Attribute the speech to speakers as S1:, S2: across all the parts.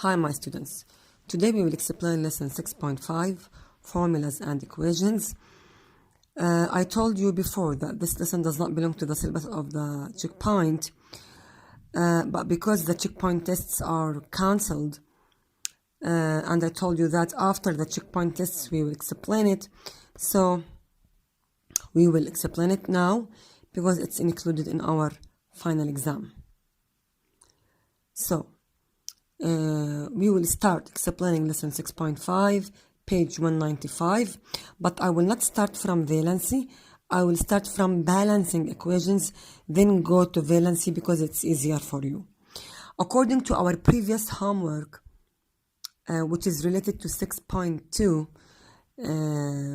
S1: Hi my students, today we will explain lesson 6.5 formulas and equations. I told you before that this lesson does not belong to the syllabus of the checkpoint, but because the checkpoint tests are cancelled, and I told you that after the checkpoint tests we will explain it, so we will explain it now because it's included in our final exam. So we will start explaining lesson 6.5, page 195, but I will not start from valency. I will start from balancing equations, then go to valency because it's easier for you. According to our previous homework, which is related to 6.2,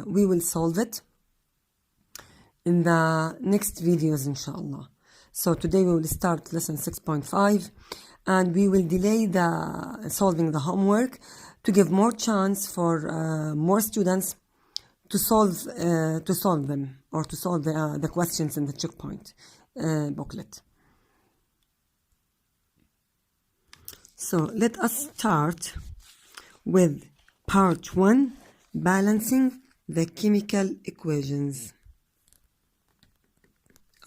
S1: we will solve it in the next videos, inshallah. So today we will start lesson 6.5. and we will delay the solving the homework to give more chance for more students to solve them or to solve the questions in the checkpoint booklet. So let us start with part 1, balancing the chemical equations.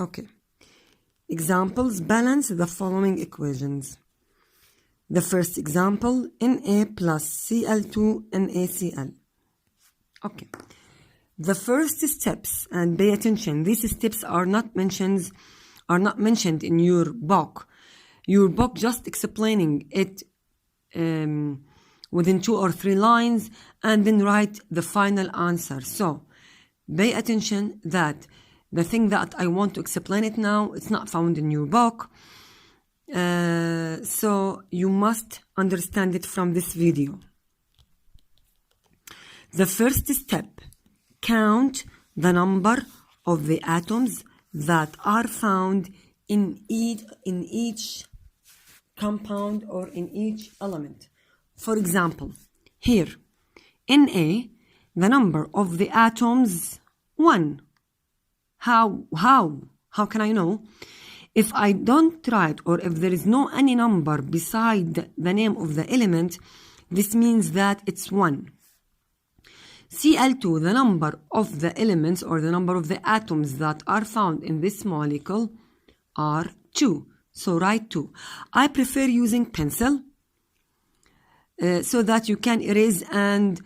S1: Okay. Examples: balance the following equations. The first example, Na plus Cl2 NaCl. Okay. The first steps, and pay attention, these steps are not mentioned in your book. Your book just explaining it within 2 or 3 lines and then write the final answer. So pay attention that the thing that I want to explain it now, it's not found in your book. So you must understand it from this video. The first step, count the number of the atoms that are found in each compound or in each element. For example, here, Na, the number of the atoms, 1. How can I know? If I don't write, or if there is no any number beside the name of the element, this means that it's 1. Cl2, the number of the elements or the number of the atoms that are found in this molecule are 2. So write 2. I prefer using pencil so that you can erase and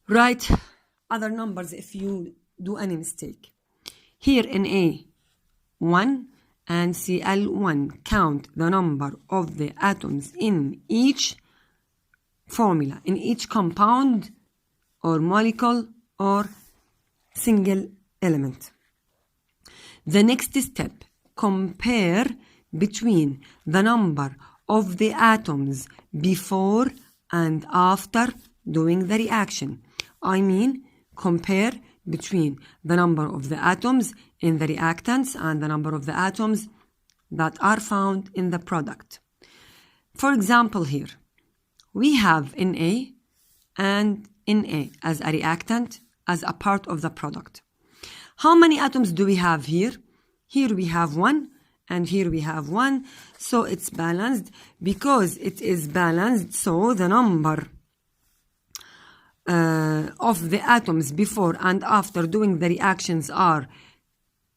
S1: write other numbers if you do any mistake. Here Na 1 and Cl1, count the number of the atoms in each formula, in each compound or molecule or single element. The next step, compare between the number of the atoms before and after doing the reaction. I mean, compare between the number of the atoms in the reactants and the number of the atoms that are found in the product. For example, here we have Na and Na as a reactant, as a part of the product. How many atoms do we have here? Here we have 1 and here we have 1. So it's balanced. Because it is balanced, so the number of the atoms before and after doing the reactions are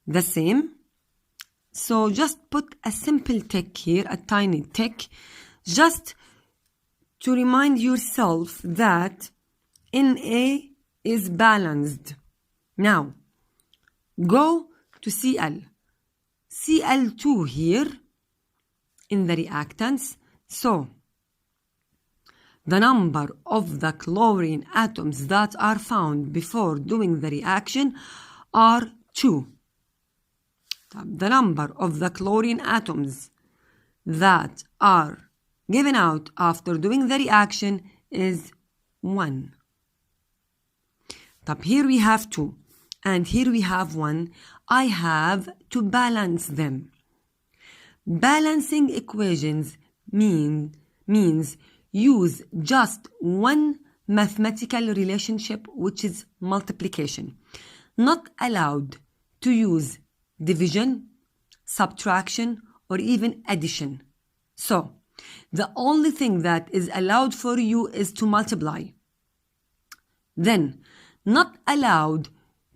S1: the same. So just put a simple tick here, a tiny tick, just to remind yourself that Na is balanced. Now go to Cl. Cl2 here in the reactants. So the number of the chlorine atoms that are found before doing the reaction are 2. The number of the chlorine atoms that are given out after doing the reaction is 1. Here we have 2 and here we have 1. I have to balance them. Balancing equations means use just one mathematical relationship, which is multiplication. Not allowed to use division, subtraction, or even addition. So The only thing that is allowed for you is to multiply. Then, not allowed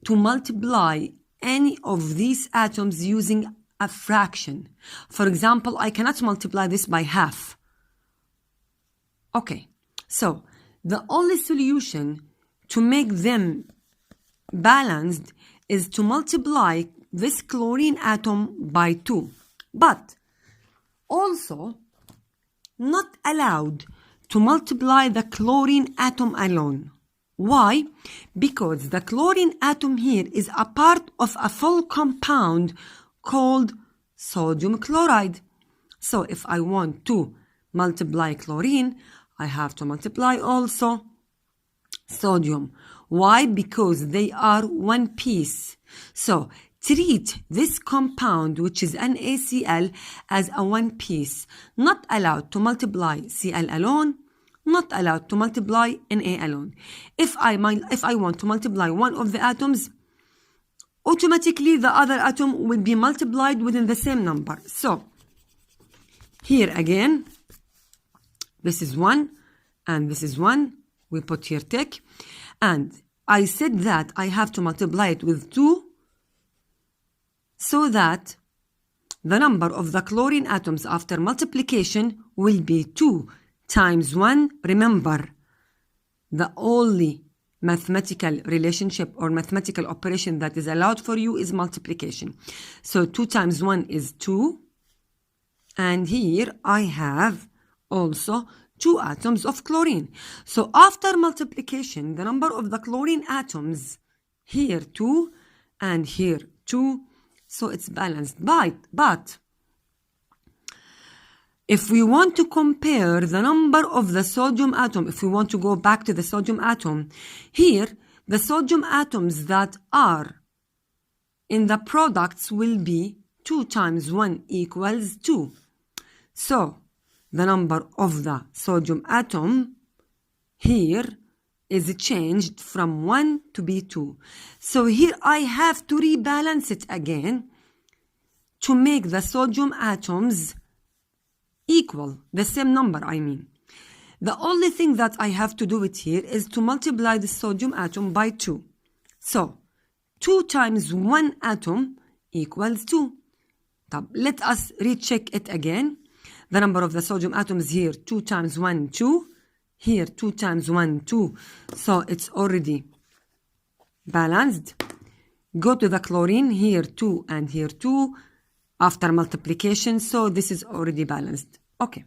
S1: to multiply any of these atoms using a fraction. For example, I cannot multiply this by half. Okay, so the only solution to make them balanced is to multiply this chlorine atom by 2. But also not allowed to multiply the chlorine atom alone. Why? Because the chlorine atom here is a part of a full compound called sodium chloride. So if I want to multiply chlorine, I have to multiply also sodium. Why? Because they are one piece. So treat this compound, which is NaCl, as a one piece. Not allowed to multiply Cl alone, not allowed to multiply Na alone. If I want to multiply one of the atoms, automatically the other atom will be multiplied within the same number. So here again, this is 1 and this is 1. We put here tick. And I said that I have to multiply it with 2 so that the number of the chlorine atoms after multiplication will be 2 times 1. Remember, the only mathematical relationship or mathematical operation that is allowed for you is multiplication. So 2 times 1 is 2. And here I have also 2 atoms of chlorine. So after multiplication, the number of the chlorine atoms, here 2 and here 2. So it's balanced. But if we want to compare the number of the sodium atom, if we want to go back to the sodium atom, here the sodium atoms that are in the products will be 2 times 1 equals 2. So the number of the sodium atom here is changed from 1 to be 2. So here I have to rebalance it again to make the sodium atoms equal, the same number I mean. The only thing that I have to do it here is to multiply the sodium atom by 2. So 2 times 1 atom equals 2. Let us recheck it again. The number of the sodium atoms here, 2 times 1, 2. Here, 2 times 1, 2. So it's already balanced. Go to the chlorine, here 2 and here 2. After multiplication, so this is already balanced. Okay.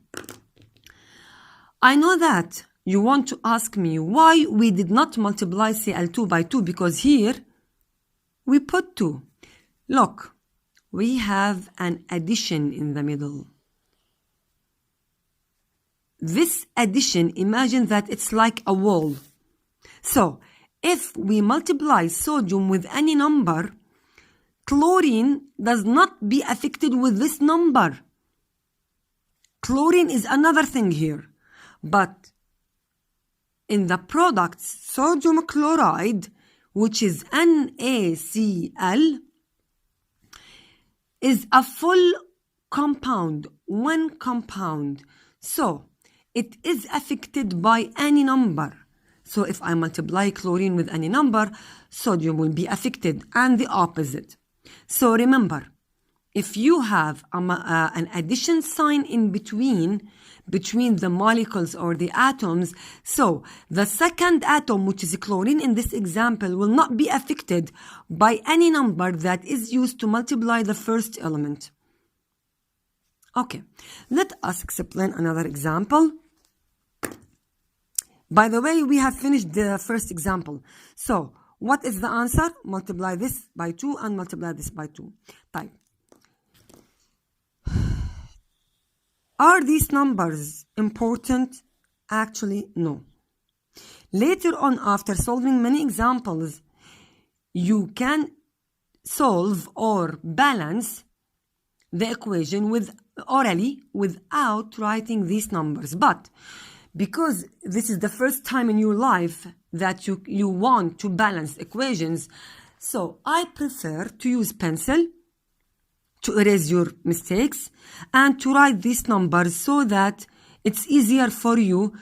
S1: I know that you want to ask me why we did not multiply Cl2 by 2, because here we put 2. Look, we have an addition in the middle. This addition, imagine that it's like a wall. So, if we multiply sodium with any number, chlorine does not be affected with this number. Chlorine is another thing here. But in the products, sodium chloride, which is NaCl, is a full compound, one compound. So, it is affected by any number. So if I multiply chlorine with any number, sodium will be affected, and the opposite. So remember, if you have an addition sign in between the molecules or the atoms, so the second atom, which is chlorine in this example, will not be affected by any number that is used to multiply the first element. Okay, let us explain another example. By the way, we have finished the first example. So, what is the answer? Multiply this by 2 and multiply this by 2. Type. Are these numbers important? Actually, no. Later on, after solving many examples, you can solve or balance the equation orally without writing these numbers. But because this is the first time in your life that you want to balance equations, so I prefer to use pencil to erase your mistakes and to write these numbers so that it's easier for you